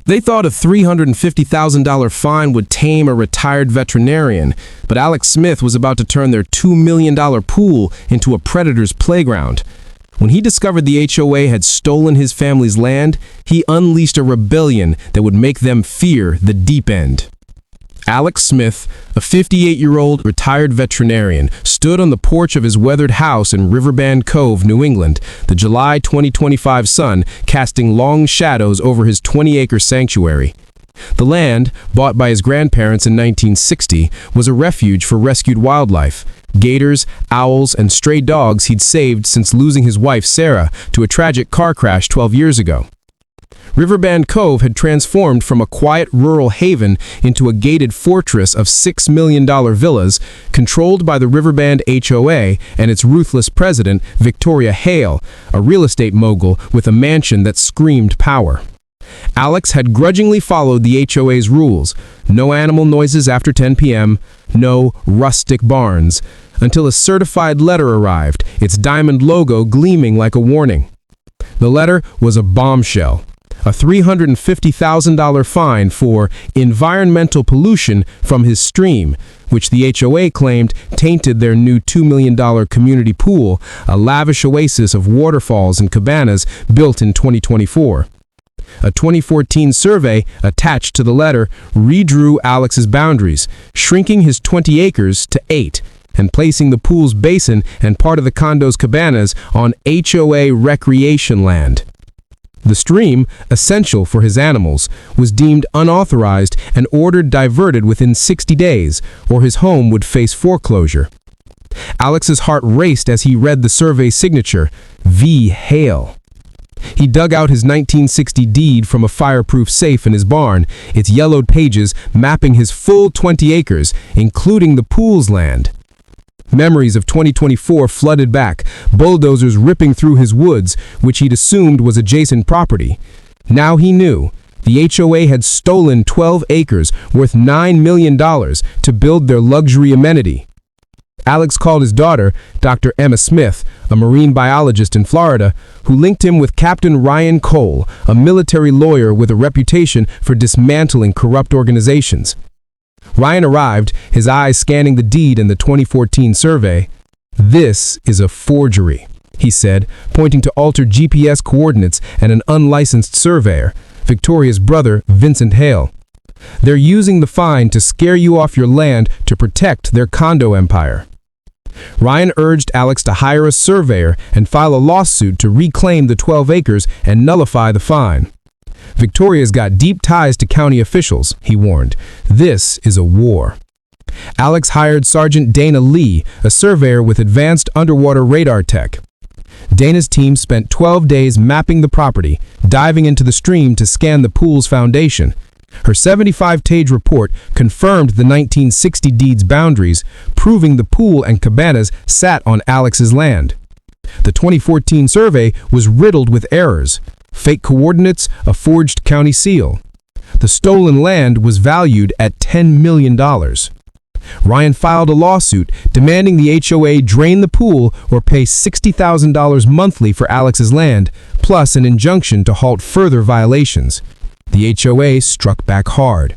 They thought a $350,000 fine would tame a retired veterinarian, but Alex Smith was about to turn their $2 million pool into a predator's playground. When he discovered the HOA had stolen his family's land, he unleashed a rebellion that would make them fear the deep end. Alex Smith, a 58-year-old retired veterinarian, stood on the porch of his weathered house in Riverbend Cove, New England, the July 2025 sun casting long shadows over his 20-acre sanctuary. The land, bought by his grandparents in 1960, was a refuge for rescued wildlife, gators, owls, and stray dogs he'd saved since losing his wife, Sarah, to a tragic car crash 12 years ago. Riverbend Cove had transformed from a quiet rural haven into a gated fortress of $6 million villas controlled by the Riverbend HOA and its ruthless president, Victoria Hale, a real estate mogul with a mansion that screamed power. Alex had grudgingly followed the HOA's rules: no animal noises after 10 p.m., no rustic barns, until a certified letter arrived, its diamond logo gleaming like a warning. The letter was a bombshell. A $350,000 fine for environmental pollution from his stream, which the HOA claimed tainted their new $2 million community pool, a lavish oasis of waterfalls and cabanas built in 2024. A 2014 survey attached to the letter redrew Alex's boundaries, shrinking his 20 acres to 8, and placing the pool's basin and part of the condo's cabanas on HOA recreation land. The stream, essential for his animals, was deemed unauthorized and ordered diverted within 60 days, or his home would face foreclosure. Alex's heart raced as he read the survey signature, V. Hale. He dug out his 1960 deed from a fireproof safe in his barn, its yellowed pages mapping his full 20 acres, including the pool's land. Memories of 2024 flooded back, bulldozers ripping through his woods, which he'd assumed was adjacent property. Now he knew. The HOA had stolen 12 acres worth $9 million to build their luxury amenity. Alex called his daughter, Dr. Emma Smith, a marine biologist in Florida, who linked him with Captain Ryan Cole, a military lawyer with a reputation for dismantling corrupt organizations. Ryan arrived, his eyes scanning the deed and the 2014 survey. "This is a forgery," he said, pointing to altered GPS coordinates and an unlicensed surveyor, Victoria's brother, Vincent Hale. "They're using the fine to scare you off your land to protect their condo empire." Ryan urged Alex to hire a surveyor and file a lawsuit to reclaim the 12 acres and nullify the fine. "Victoria's got deep ties to county officials," he warned. "This is a war." Alex hired Sergeant Dana Lee, a surveyor with advanced underwater radar tech. Dana's team spent 12 days mapping the property, diving into the stream to scan the pool's foundation. Her 75-page report confirmed the 1960 deed's boundaries, proving the pool and cabanas sat on Alex's land. The 2014 survey was riddled with errors: fake coordinates, a forged county seal. The stolen land was valued at $10 million. Ryan filed a lawsuit demanding the HOA drain the pool or pay $60,000 monthly for Alex's land, plus an injunction to halt further violations. The HOA struck back hard.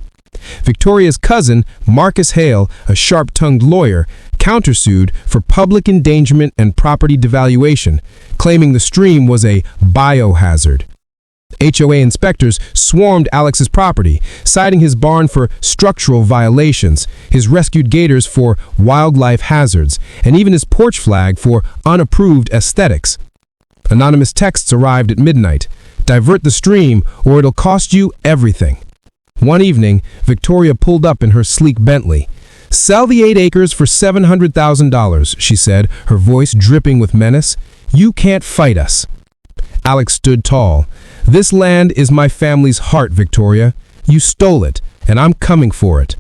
Victoria's cousin, Marcus Hale, a sharp-tongued lawyer, countersued for public endangerment and property devaluation, claiming the stream was a biohazard. HOA inspectors swarmed Alex's property, citing his barn for structural violations, his rescued gators for wildlife hazards, and even his porch flag for unapproved aesthetics. Anonymous texts arrived at midnight. "Divert the stream or it'll cost you everything." One evening, Victoria pulled up in her sleek Bentley. "Sell the 8 acres for $700,000, she said, her voice dripping with menace. "You can't fight us." Alex stood tall. "This land is my family's heart, Victoria. You stole it, and I'm coming for it."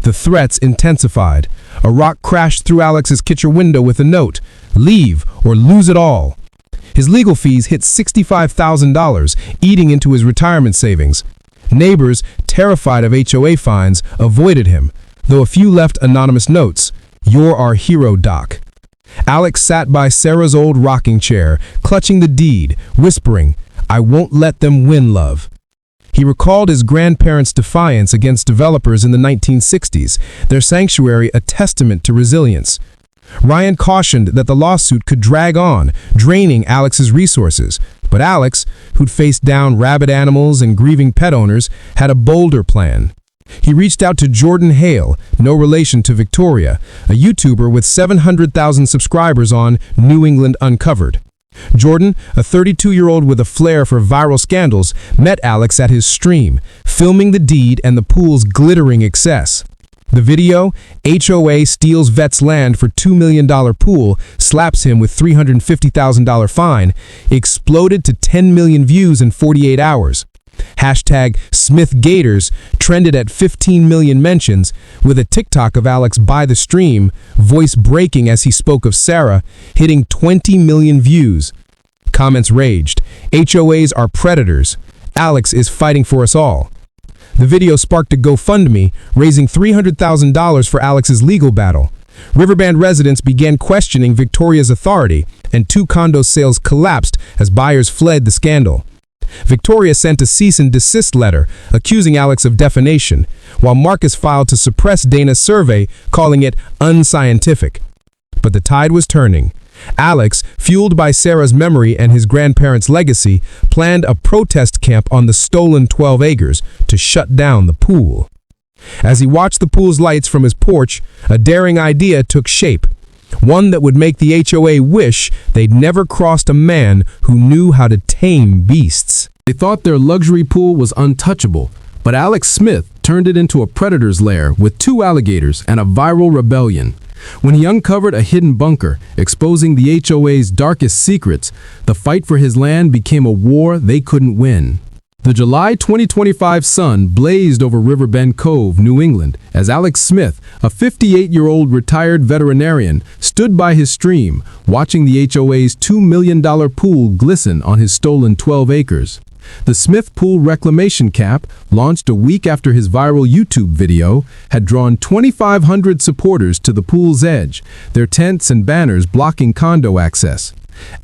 The threats intensified. A rock crashed through Alex's kitchen window with a note: "Leave or lose it all." His legal fees hit $65,000, eating into his retirement savings. Neighbors, terrified of HOA fines, avoided him, though a few left anonymous notes: "You're our hero, Doc." Alex sat by Sarah's old rocking chair, clutching the deed, whispering, "I won't let them win, love." He recalled his grandparents' defiance against developers in the 1960s, their sanctuary a testament to resilience. Ryan cautioned that the lawsuit could drag on, draining Alex's resources. But Alex, who'd faced down rabid animals and grieving pet owners, had a bolder plan. He reached out to Jordan Hale, no relation to Victoria, a YouTuber with 700,000 subscribers on New England Uncovered. Jordan, a 32-year-old with a flair for viral scandals, met Alex at his stream, filming the deed and the pool's glittering excess. The video, HOA steals vet's land for $2 million pool, slaps him with $350,000 fine, exploded to 10 million views in 48 hours. Hashtag Smith Gators trended at 15 million mentions, with a TikTok of Alex by the stream, voice breaking as he spoke of Sarah, hitting 20 million views. Comments raged. HOAs are predators. Alex is fighting for us all. The video sparked a GoFundMe, raising $300,000 for Alex's legal battle. Riverbend residents began questioning Victoria's authority, and 2 condo sales collapsed as buyers fled the scandal. Victoria sent a cease and desist letter accusing Alex of defamation, while Marcus filed to suppress Dana's survey, calling it unscientific. But the tide was turning. Alex, fueled by Sarah's memory and his grandparents' legacy, planned a protest camp on the stolen 12 acres to shut down the pool. As he watched the pool's lights from his porch, a daring idea took shape. One that would make the HOA wish they'd never crossed a man who knew how to tame beasts. They thought their luxury pool was untouchable, but Alex Smith turned it into a predator's lair with 2 alligators and a viral rebellion. When he uncovered a hidden bunker, exposing the HOA's darkest secrets, the fight for his land became a war they couldn't win. The July 2025 sun blazed over Riverbend Cove, New England, as Alex Smith, a 58-year-old retired veterinarian, stood by his stream, watching the HOA's $2 million pool glisten on his stolen 12 acres. The Smith Pool Reclamation Camp, launched a week after his viral YouTube video, had drawn 2,500 supporters to the pool's edge, their tents and banners blocking condo access.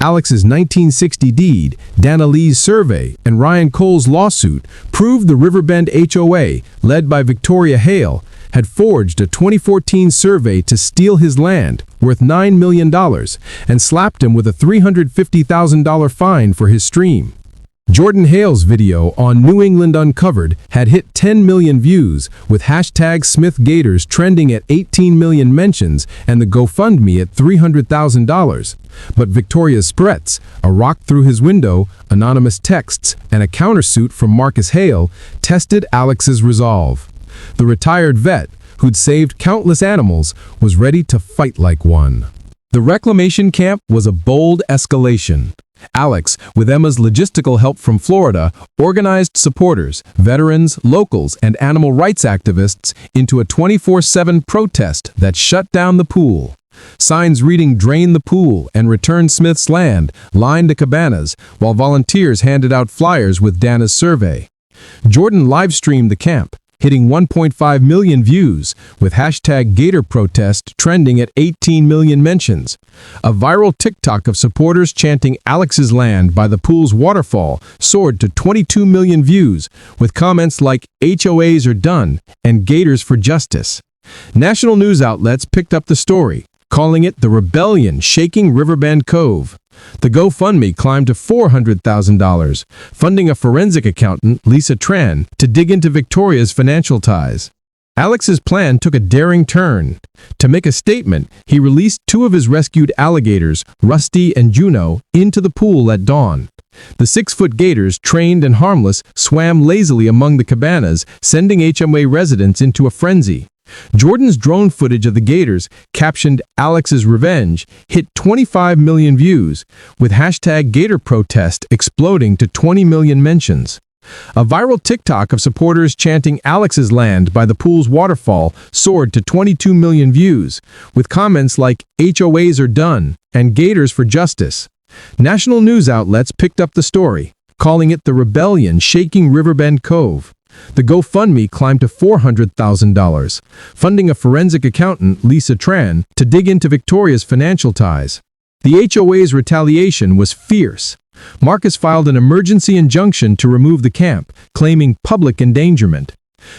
Alex's 1960 deed, Dana Lee's survey, and Ryan Cole's lawsuit proved the Riverbend HOA, led by Victoria Hale, had forged a 2014 survey to steal his land, worth $9 million, and slapped him with a $350,000 fine for his stream. Jordan Hale's video on New England Uncovered had hit 10 million views, with hashtag Smith Gators trending at 18 million mentions and the GoFundMe at $300,000. But Victoria's threats, a rock through his window, anonymous texts, and a countersuit from Marcus Hale tested Alex's resolve. The retired vet, who'd saved countless animals, was ready to fight like one. The reclamation camp was a bold escalation. Alex, with Emma's logistical help from Florida, organized supporters, veterans, locals, and animal rights activists into a 24/7 protest that shut down the pool. Signs reading "Drain the pool" and "Return Smith's land" lined the cabanas, while volunteers handed out flyers with Dana's survey. Jordan live-streamed the camp, hitting 1.5 million views, with hashtag Gator protest trending at 18 million mentions. A viral TikTok of supporters chanting "Alex's land" by the pool's waterfall soared to 22 million views, with comments like "HOAs are done" and "Gators for justice." National news outlets picked up the story, calling it the rebellion shaking Riverbend Cove. The GoFundMe climbed to $400,000, funding a forensic accountant, Lisa Tran, to dig into Victoria's financial ties. Alex's plan took a daring turn. To make a statement, he released 2 of his rescued alligators, Rusty and Juno, into the pool at dawn. The 6-foot gators, trained and harmless, swam lazily among the cabanas, sending HOA residents into a frenzy. Jordan's drone footage of the gators, captioned "Alex's Revenge," hit 25 million views, with hashtag Gator protest exploding to 20 million mentions. A viral TikTok of supporters chanting "Alex's land" by the pool's waterfall soared to 22 million views, with comments like "HOAs are done" and "Gators for justice." National news outlets picked up the story, calling it the rebellion shaking Riverbend Cove. The GoFundMe climbed to $400,000, funding a forensic accountant, Lisa Tran, to dig into Victoria's financial ties. The HOA's retaliation was fierce. Marcus filed an emergency injunction to remove the camp, claiming public endangerment.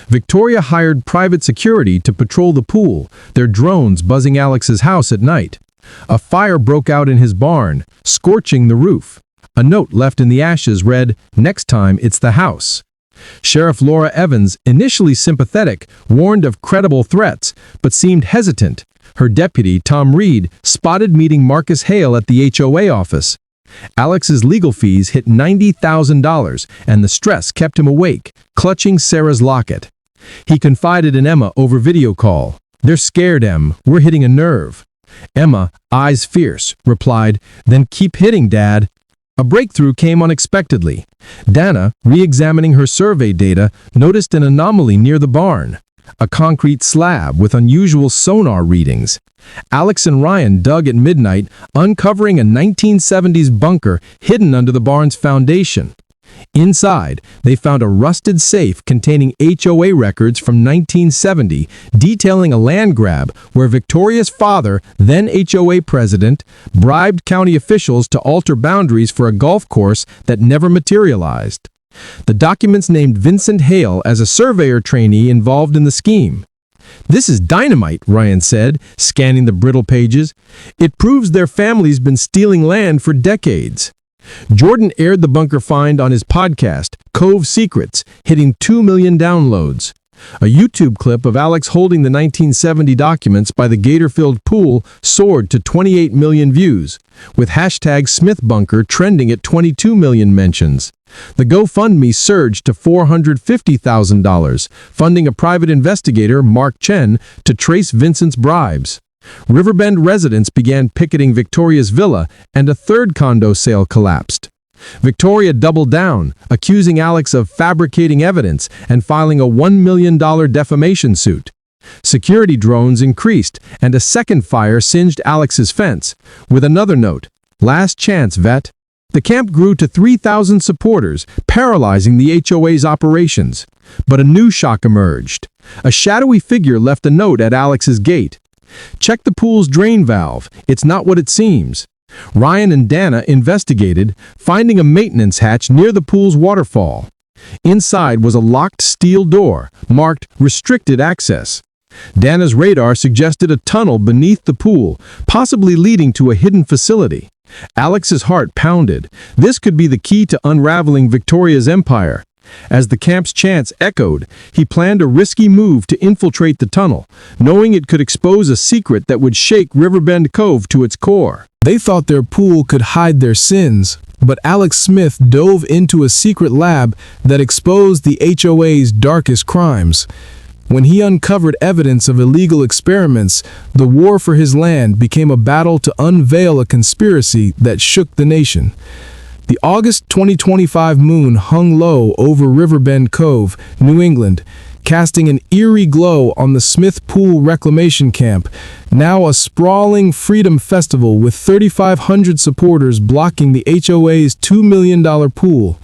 Victoria hired private security to patrol the pool, their drones buzzing Alex's house at night. A fire broke out in his barn, scorching the roof. A note left in the ashes read, "Next time it's the house." Sheriff Laura Evans, initially sympathetic, warned of credible threats, but seemed hesitant. Her deputy, Tom Reed, spotted meeting Marcus Hale at the HOA office. Alex's legal fees hit $90,000, and the stress kept him awake, clutching Sarah's locket. He confided in Emma over video call. "They're scared, Em. We're hitting a nerve." Emma, eyes fierce, replied, "Then keep hitting, Dad." A breakthrough came unexpectedly. Dana, re-examining her survey data, noticed an anomaly near the barn. A concrete slab with unusual sonar readings. Alex and Ryan dug at midnight, uncovering a 1970s bunker hidden under the barn's foundation. Inside, they found a rusted safe containing HOA records from 1970, detailing a land grab where Victoria's father, then HOA president, bribed county officials to alter boundaries for a golf course that never materialized. The documents named Vincent Hale as a surveyor trainee involved in the scheme. "This is dynamite," Ryan said, scanning the brittle pages. "It proves their family's been stealing land for decades." Jordan aired the bunker find on his podcast, Cove Secrets, hitting 2 million downloads. A YouTube clip of Alex holding the 1970 documents by the Gator-filled pool soared to 28 million views, with hashtag SmithBunker trending at 22 million mentions. The GoFundMe surged to $450,000, funding a private investigator, Mark Chen, to trace Vincent's bribes. Riverbend residents began picketing Victoria's villa, and a third condo sale collapsed. Victoria doubled down, accusing Alex of fabricating evidence and filing a $1 million defamation suit. Security drones increased, and a second fire singed Alex's fence, with another note, "Last chance, vet." The camp grew to 3,000 supporters, paralyzing the HOA's operations. But a new shock emerged. A shadowy figure left a note at Alex's gate. "Check the pool's drain valve. It's not what it seems." Ryan and Dana investigated, finding a maintenance hatch near the pool's waterfall. Inside was a locked steel door, marked Restricted Access. Dana's radar suggested a tunnel beneath the pool, possibly leading to a hidden facility. Alex's heart pounded. This could be the key to unraveling Victoria's empire. As the camp's chants echoed, he planned a risky move to infiltrate the tunnel, knowing it could expose a secret that would shake Riverbend Cove to its core. They thought their pool could hide their sins, but Alex Smith dove into a secret lab that exposed the HOA's darkest crimes. When he uncovered evidence of illegal experiments, the war for his land became a battle to unveil a conspiracy that shook the nation. The August 2025 moon hung low over Riverbend Cove, New England, casting an eerie glow on the Smith Pool Reclamation Camp, now a sprawling freedom festival with 3,500 supporters blocking the HOA's $2 million pool.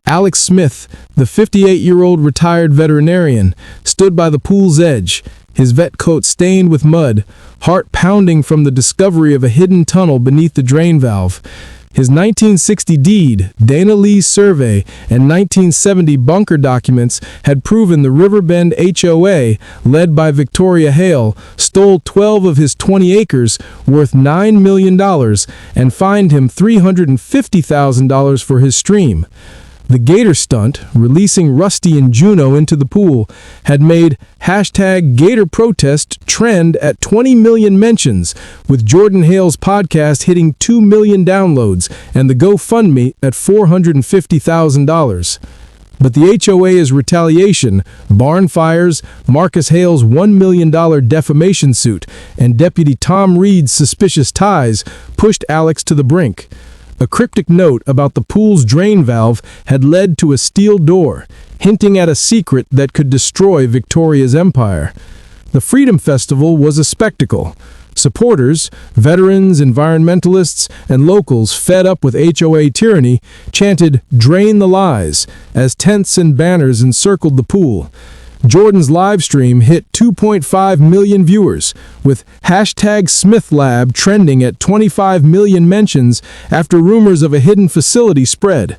Alex Smith, the 58-year-old retired veterinarian, stood by the pool's edge, his vet coat stained with mud, heart pounding from the discovery of a hidden tunnel beneath the drain valve. His 1960 deed, Dana Lee's survey, and 1970 bunker documents had proven the Riverbend HOA, led by Victoria Hale, stole 12 of his 20 acres, worth $9 million, and fined him $350,000 for his stream. The Gator stunt, releasing Rusty and Juno into the pool, had made hashtag Gator Protest trend at 20 million mentions, with Jordan Hale's podcast hitting 2 million downloads and the GoFundMe at $450,000. But the HOA's retaliation, barn fires, Marcus Hale's $1 million defamation suit, and Deputy Tom Reed's suspicious ties pushed Alex to the brink. A cryptic note about the pool's drain valve had led to a steel door, hinting at a secret that could destroy Victoria's empire. The Freedom Festival was a spectacle. Supporters, veterans, environmentalists, and locals fed up with HOA tyranny chanted, "Drain the lies," as tents and banners encircled the pool. Jordan's live stream hit 2.5 million viewers, with hashtag SmithLab trending at 25 million mentions after rumors of a hidden facility spread.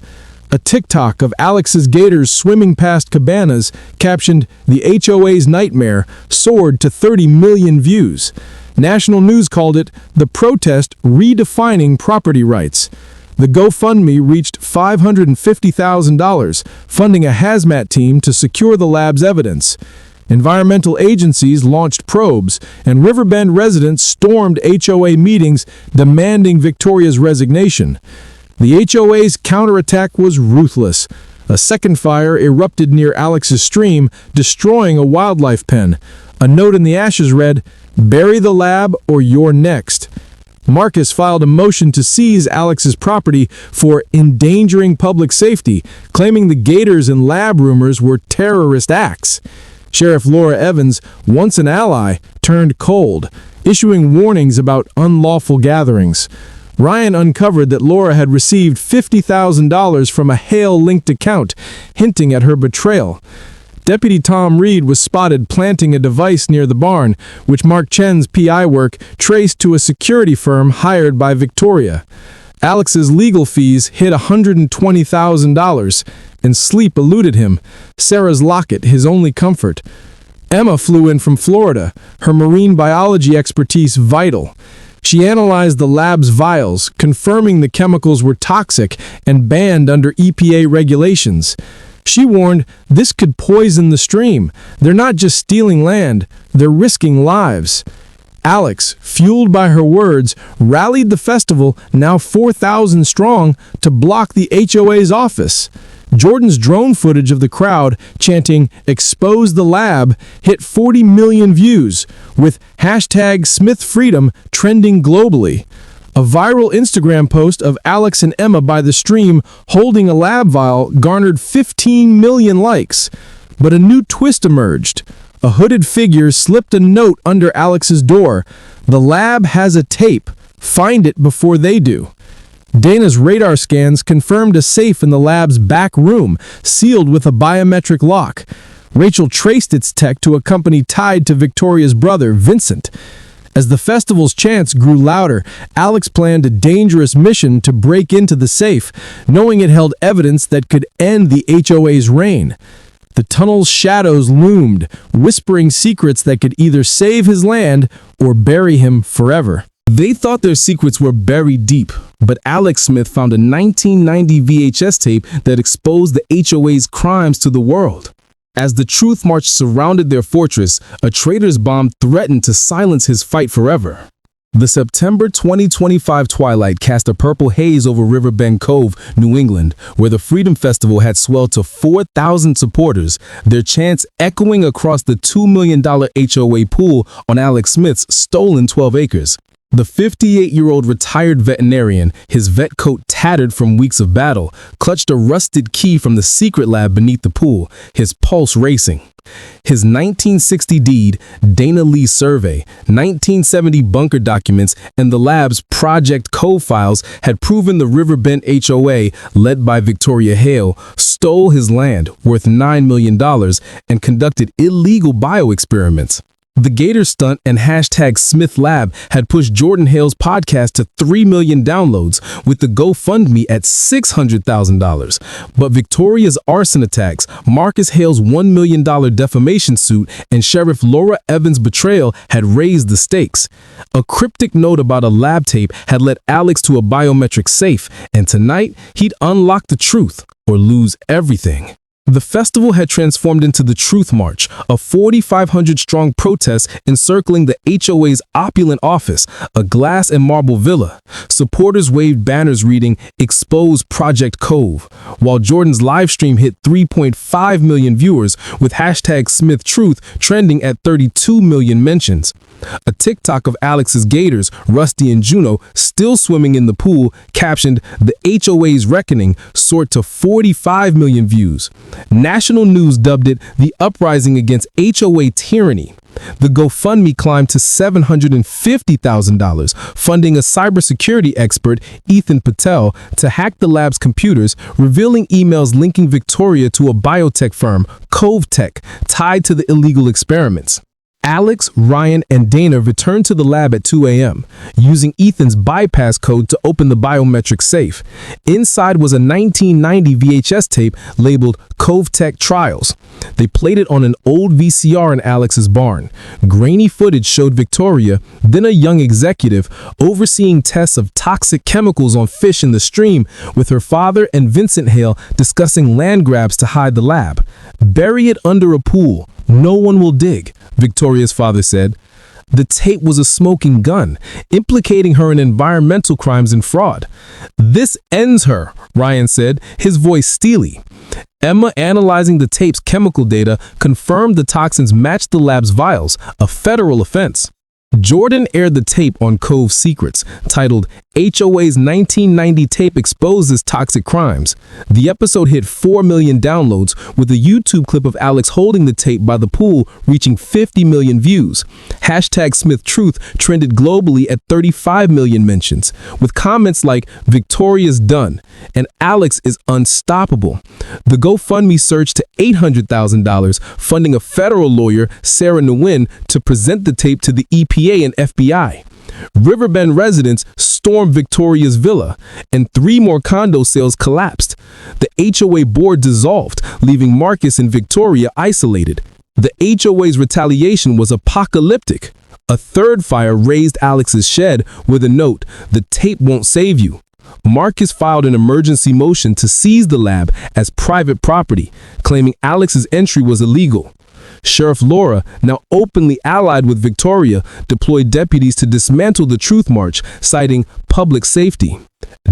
A TikTok of Alex's Gators swimming past cabanas, captioned "The HOA's Nightmare," soared to 30 million views. National news called it the protest redefining property rights. The GoFundMe reached $550,000, funding a hazmat team to secure the lab's evidence. Environmental agencies launched probes, and Riverbend residents stormed HOA meetings demanding Victoria's resignation. The HOA's counterattack was ruthless. A second fire erupted near Alex's stream, destroying a wildlife pen. A note in the ashes read, "Bury the lab or you're next." Marcus filed a motion to seize Alex's property for endangering public safety, claiming the Gators and lab rumors were terrorist acts. Sheriff Laura Evans, once an ally, turned cold, issuing warnings about unlawful gatherings. Ryan uncovered that Laura had received $50,000 from a Hale-linked account, hinting at her betrayal. Deputy Tom Reed was spotted planting a device near the barn, which Mark Chen's PI work traced to a security firm hired by Victoria. Alex's legal fees hit $120,000, and sleep eluded him, Sarah's locket his only comfort. Emma flew in from Florida, her marine biology expertise vital. She analyzed the lab's vials, confirming the chemicals were toxic and banned under EPA regulations. She warned this could poison the stream. They're not just stealing land, they're risking lives. Alex, fueled by her words, rallied the festival, now 4,000 strong, to block the HOA's office. Jordan's drone footage of the crowd chanting "Expose the lab" hit 40 million views, with hashtag SmithFreedom trending globally. A viral Instagram post of Alex and Emma by the stream holding a lab vial garnered 15 million likes. But a new twist emerged. A hooded figure slipped a note under Alex's door. "The lab has a tape. Find it before they do." Dana's radar scans confirmed a safe in the lab's back room, sealed with a biometric lock. Rachel traced its tech to a company tied to Victoria's brother, Vincent. As the festival's chants grew louder, Alex planned a dangerous mission to break into the safe, knowing it held evidence that could end the HOA's reign. The tunnel's shadows loomed, whispering secrets that could either save his land or bury him forever. They thought their secrets were buried deep, but Alex Smith found a 1990 VHS tape that exposed the HOA's crimes to the world. As the truth march surrounded their fortress, a traitor's bomb threatened to silence his fight forever. The September 2025 twilight cast a purple haze over Riverbend Cove, New England, where the Freedom Festival had swelled to 4,000 supporters, their chants echoing across the $2 million HOA pool on Alex Smith's stolen 12 acres. The 58-year-old retired veterinarian, his vet coat tattered from weeks of battle, clutched a rusted key from the secret lab beneath the pool, his pulse racing. His 1960 deed, Dana Lee survey, 1970 bunker documents, and the lab's Project Cove files had proven the Riverbend HOA, led by Victoria Hale, stole his land, worth $9 million, and conducted illegal bioexperiments. The Gator stunt and hashtag SmithLab had pushed Jordan Hale's podcast to 3 million downloads, with the GoFundMe at $600,000. But Victoria's arson attacks, Marcus Hale's $1 million defamation suit, and Sheriff Laura Evans' betrayal had raised the stakes. A cryptic note about a lab tape had led Alex to a biometric safe, and tonight he'd unlock the truth or lose everything. The festival had transformed into the Truth March, a 4,500-strong protest encircling the HOA's opulent office, a glass and marble villa. Supporters waved banners reading, "Expose Project Cove," while Jordan's live stream hit 3.5 million viewers, with hashtag SmithTruth trending at 32 million mentions. A TikTok of Alex's Gators, Rusty and Juno, still swimming in the pool, captioned "The HOA's Reckoning," soared to 45 million views. National news dubbed it the uprising against HOA tyranny. The GoFundMe climbed to $750,000, funding a cybersecurity expert, Ethan Patel, to hack the lab's computers, revealing emails linking Victoria to a biotech firm, Cove Tech, tied to the illegal experiments. Alex, Ryan, and Dana returned to the lab at 2 a.m., using Ethan's bypass code to open the biometric safe. Inside was a 1990 VHS tape labeled Cove Tech Trials. They played it on an old VCR in Alex's barn. Grainy footage showed Victoria, then a young executive, overseeing tests of toxic chemicals on fish in the stream, with her father and Vincent Hale discussing land grabs to hide the lab. "Bury it under a pool. No one will dig," Victoria's father said. The tape was a smoking gun, implicating her in environmental crimes and fraud. "This ends her," Ryan said, his voice steely. Emma, analyzing the tape's chemical data, confirmed the toxins matched the lab's vials, a federal offense. Jordan aired the tape on Cove Secrets, titled HOA's 1990 Tape Exposes Toxic Crimes. The episode hit 4 million downloads, with a YouTube clip of Alex holding the tape by the pool reaching 50 million views. #SmithTruth trended globally at 35 million mentions, with comments like "Victoria's done" and "Alex is unstoppable." The GoFundMe surged to $800,000, funding a federal lawyer, Sarah Nguyen, to present the tape to the EPA and FBI. Riverbend residents stormed Victoria's villa, and 3 more condo sales collapsed. The HOA board dissolved, leaving Marcus and Victoria isolated. The HOA's retaliation was apocalyptic. A third fire razed Alex's shed with a note, "The tape won't save you." Marcus filed an emergency motion to seize the lab as private property, claiming Alex's entry was illegal. Sheriff Laura, now openly allied with Victoria, deployed deputies to dismantle the Truth March, citing public safety.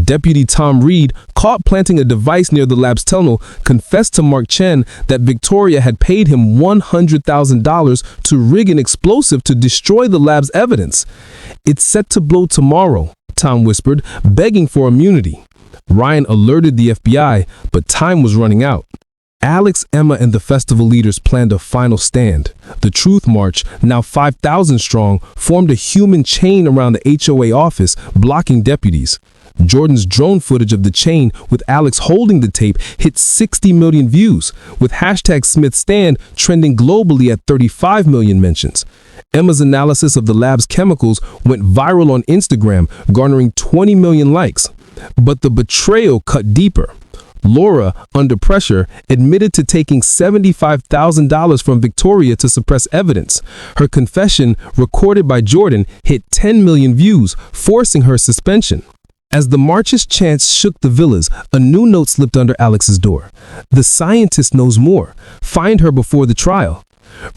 Deputy Tom Reed, caught planting a device near the lab's tunnel, confessed to Mark Chen that Victoria had paid him $100,000 to rig an explosive to destroy the lab's evidence. "It's set to blow tomorrow," Tom whispered, begging for immunity. Ryan alerted the FBI, but time was running out. Alex, Emma, and the festival leaders planned a final stand. The Truth March, now 5,000 strong, formed a human chain around the HOA office, blocking deputies. Jordan's drone footage of the chain with Alex holding the tape hit 60 million views, with #SmithStand trending globally at 35 million mentions. Emma's analysis of the lab's chemicals went viral on Instagram, garnering 20 million likes. But the betrayal cut deeper. Laura, under pressure, admitted to taking $75,000 from Victoria to suppress evidence. Her confession, recorded by Jordan, hit 10 million views, forcing her suspension. As the march's chants shook the villas, a new note slipped under Alex's door. "The scientist knows more. Find her before the trial."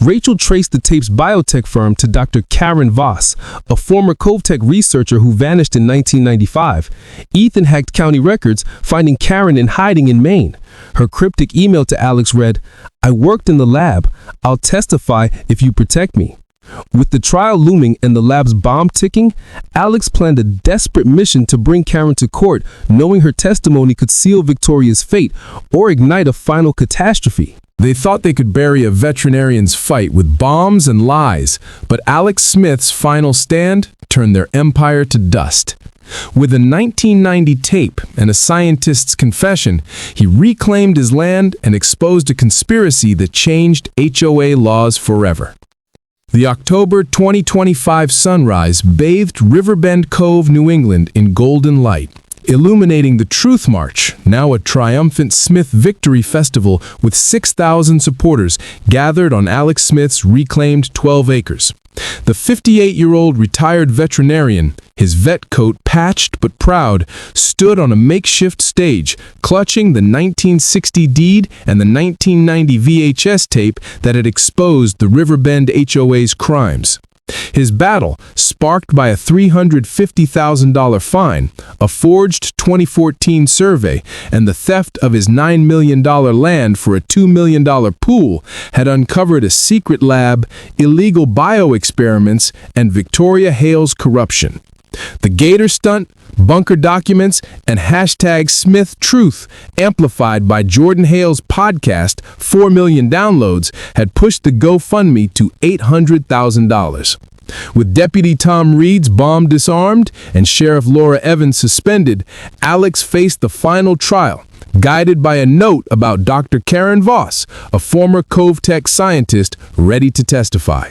Rachel traced the tape's biotech firm to Dr. Karen Voss, a former Cove Tech researcher who vanished in 1995. Ethan hacked county records, finding Karen in hiding in Maine. Her cryptic email to Alex read, "I worked in the lab. I'll testify if you protect me." With the trial looming and the lab's bomb ticking, Alex planned a desperate mission to bring Karen to court, knowing her testimony could seal Victoria's fate or ignite a final catastrophe. They thought they could bury a veterinarian's fight with bombs and lies, but Alex Smith's final stand turned their empire to dust. With a 1990 tape and a scientist's confession, he reclaimed his land and exposed a conspiracy that changed HOA laws forever. The October 2025 sunrise bathed Riverbend Cove, New England in golden light, illuminating the Truth March, now a triumphant Smith Victory Festival with 6,000 supporters gathered on Alex Smith's reclaimed 12 acres. The 58-year-old retired veterinarian, his vet coat patched but proud, stood on a makeshift stage, clutching the 1960 deed and the 1990 VHS tape that had exposed the Riverbend HOA's crimes. His battle, sparked by a $350,000 fine, a forged 2014 survey, and the theft of his $9 million land for a $2 million pool, had uncovered a secret lab, illegal bioexperiments, and Victoria Hale's corruption. The Gator stunt, bunker documents, and hashtag Smith Truth, amplified by Jordan Hale's podcast, 4 million downloads, had pushed the GoFundMe to $800,000. With Deputy Tom Reed's bomb disarmed and Sheriff Laura Evans suspended, Alex faced the final trial, guided by a note about Dr. Karen Voss, a former Cove Tech scientist ready to testify.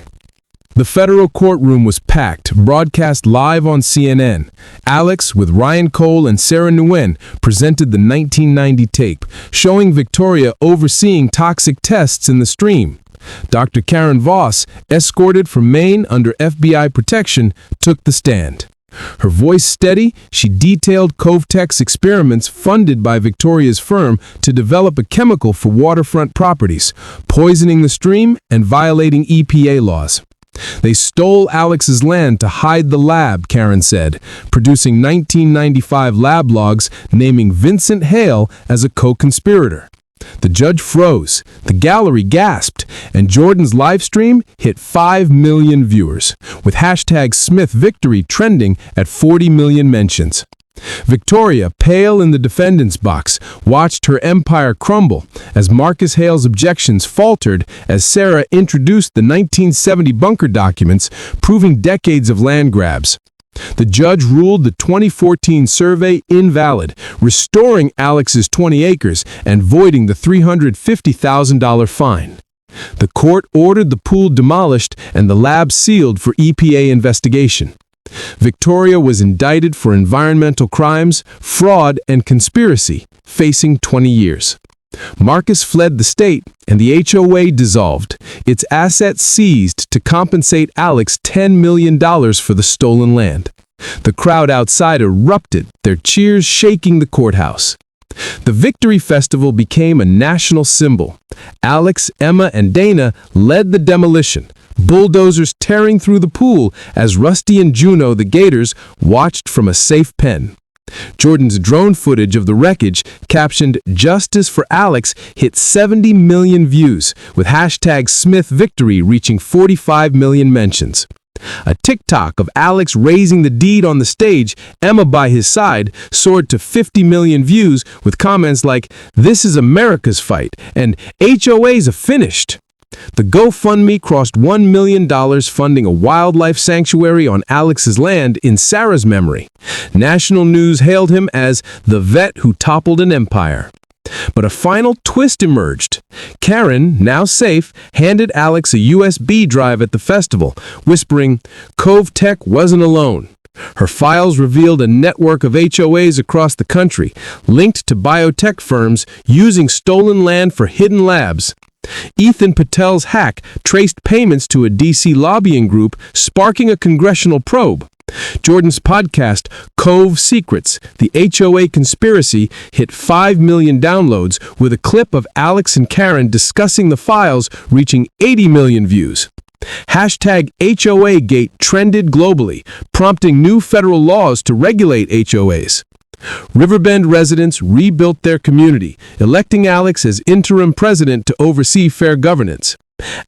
The federal courtroom was packed, broadcast live on CNN. Alex, with Ryan Cole and Sarah Nguyen, presented the 1990 tape, showing Victoria overseeing toxic tests in the stream. Dr. Karen Voss, escorted from Maine under FBI protection, took the stand. Her voice steady, she detailed Cove Tech's experiments funded by Victoria's firm to develop a chemical for waterfront properties, poisoning the stream and violating EPA laws. They stole Alex's land to hide the lab, Karen said, producing 1995 lab logs naming Vincent Hale as a co-conspirator. The judge froze, the gallery gasped, and Jordan's live stream hit 5 million viewers, with hashtag Smith Victory trending at 40 million mentions. Victoria, pale in the defendant's box, watched her empire crumble as Marcus Hale's objections faltered as Sarah introduced the 1970 bunker documents proving decades of land grabs. The judge ruled the 2014 survey invalid, restoring Alex's 20 acres and voiding the $350,000 fine. The court ordered the pool demolished and the lab sealed for EPA investigation. Victoria was indicted for environmental crimes, fraud, and conspiracy, facing 20 years. Marcus fled the state, and the HOA dissolved, its assets seized to compensate Alex $10 million for the stolen land. The crowd outside erupted, their cheers shaking the courthouse. The Victory Festival became a national symbol. Alex, Emma, and Dana led the demolition, bulldozers tearing through the pool as Rusty and Juno, the Gators, watched from a safe pen. Jordan's drone footage of the wreckage, captioned "Justice for Alex," hit 70 million views, with hashtag Smith Victory reaching 45 million mentions. A TikTok of Alex raising the deed on the stage, Emma by his side, soared to 50 million views with comments like, "This is America's fight," and "HOAs are finished." The GoFundMe crossed $1 million funding a wildlife sanctuary on Alex's land in Sarah's memory. National news hailed him as the vet who toppled an empire. But a final twist emerged. Karen, now safe, handed Alex a USB drive at the festival, whispering, "Cove Tech wasn't alone." Her files revealed a network of HOAs across the country, linked to biotech firms using stolen land for hidden labs. Ethan Patel's hack traced payments to a DC lobbying group, sparking a congressional probe. Jordan's podcast, Cove Secrets, the HOA Conspiracy, hit 5 million downloads, with a clip of Alex and Karen discussing the files reaching 80 million views. Hashtag HOA Gate trended globally, prompting new federal laws to regulate HOAs. Riverbend residents rebuilt their community, electing Alex as interim president to oversee fair governance.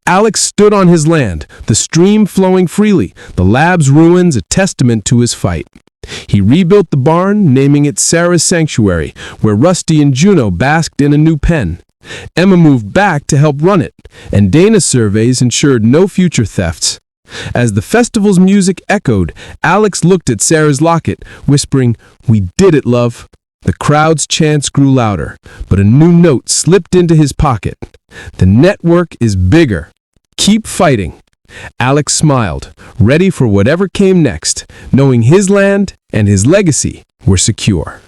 Alex stood on his land, the stream flowing freely, the lab's ruins a testament to his fight. He rebuilt the barn, naming it Sarah's Sanctuary, where Rusty and Juno basked in a new pen. Emma moved back to help run it, and Dana's surveys ensured no future thefts. As the festival's music echoed, Alex looked at Sarah's locket, whispering, "We did it, love." The crowd's chants grew louder, but a new note slipped into his pocket. "The network is bigger. Keep fighting." Alex smiled, ready for whatever came next, knowing his land and his legacy were secure.